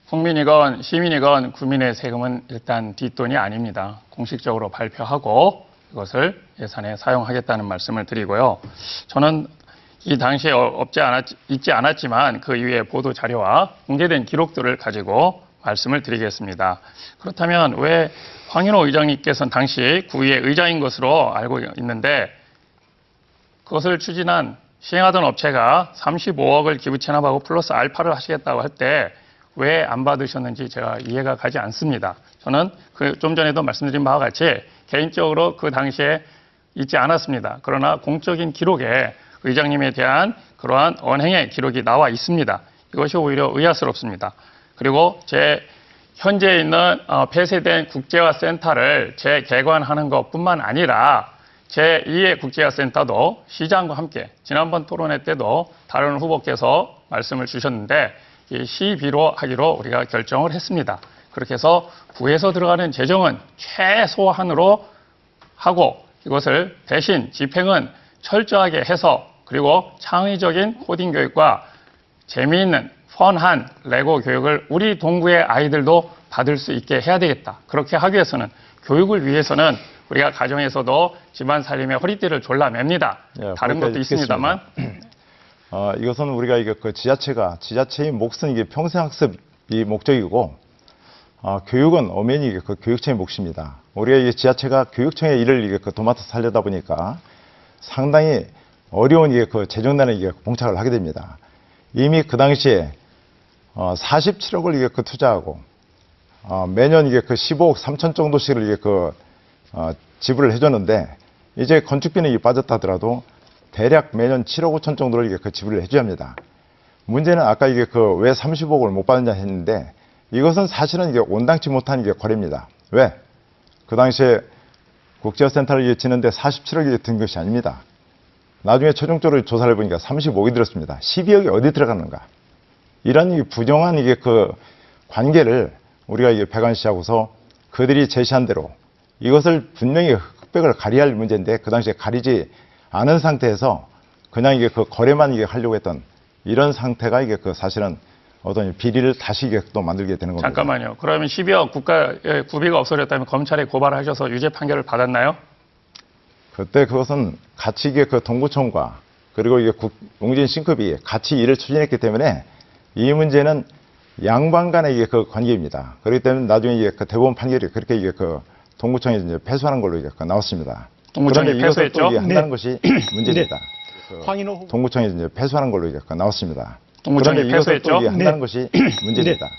국민이건 시민이건 국민의 세금은 일단 뒷돈이 아닙니다. 공식적으로 발표하고 이것을 예산에 사용하겠다는 말씀을 드리고요. 저는 이 당시에 있지 않았지만 그 이후에 보도 자료와 공개된 기록들을 가지고 말씀을 드리겠습니다. 그렇다면 왜 황인호 의장님께서는 당시 구의회 의장인 것으로 알고 있는데 그것을 시행하던 업체가 35억을 기부 체납하고 플러스 알파를 하시겠다고 할 때 왜 안 받으셨는지 제가 이해가 가지 않습니다. 저는 좀 전에도 말씀드린 바와 같이 개인적으로 그 당시에 있지 않았습니다. 그러나 공적인 기록에 의장님에 대한 그러한 언행의 기록이 나와 있습니다. 이것이 오히려 의아스럽습니다. 그리고 현재 있는 폐쇄된 국제화센터를 재개관하는 것뿐만 아니라 제2의 국제화센터도 시장과 함께 지난번 토론회 때도 다른 후보께서 말씀을 주셨는데 시비로 하기로 우리가 결정을 했습니다. 그렇게 해서 부에서 들어가는 재정은 최소한으로 하고 이것을 대신 집행은 철저하게 해서 그리고 창의적인 코딩 교육과 재미있는 펀한 레고 교육을 우리 동구의 아이들도 받을 수 있게 해야 되겠다. 그렇게 하기 위해서는 교육을 위해서는 우리가 가정에서도 집안 살림의 허리띠를 졸라맵니다. 다른 것도 있습니다만. 이것은 우리가 지자체의 몫은 이게 평생학습이 목적이고 교육은 엄연히 그 교육청의 몫입니다. 우리가 이게 지자체가 교육청의 일을 도맡아서 살려다 보니까 상당히 어려운 재정난에 봉착을 하게 됩니다. 이미 그 당시에 47억을 투자하고 매년 15억 3천 정도씩을 지불을 해줬는데 이제 건축비는 빠졌다 하더라도 대략 매년 7억 5천 정도를 지불을 해줘야 합니다. 문제는 아까 왜 35억을 못 받느냐 했는데 이것은 사실은 온당치 못한 거래입니다. 왜? 그 당시에 국제화센터를 짓는데 47억이 든 것이 아닙니다. 나중에 최종적으로 조사를 해보니까 35억이 들었습니다. 12억이 어디 들어가는가? 이런 부정한 관계를 우리가 배관시하고서 그들이 제시한 대로 이것을 분명히 흑백을 가려야 할 문제인데 그 당시에 가리지 않은 상태에서 그냥 거래만 하려고 했던 이런 상태가 사실은 어떤 비리를 다시 또 만들게 되는 겁니다. 잠깐만요. 그러면 12억 국가의 구비가 없어졌다면 검찰에 고발을 하셔서 유죄 판결을 받았나요? 그때 그것은 같이 동구청과 그리고 용진 싱크비 같이 일을 추진했기 때문에 이 문제는 양방 간의 관계입니다. 그렇기 때문에 나중에 대법원 판결이 그렇게 동구청에 이제 패소하는 걸로 나왔습니다. 동구청이 패소했죠? 한다는 것이 문제입니다. 황인호 동구청에 이제 패소하는 걸로 나왔습니다. 동구청이 패소했죠? 한다는 것이 문제입니다.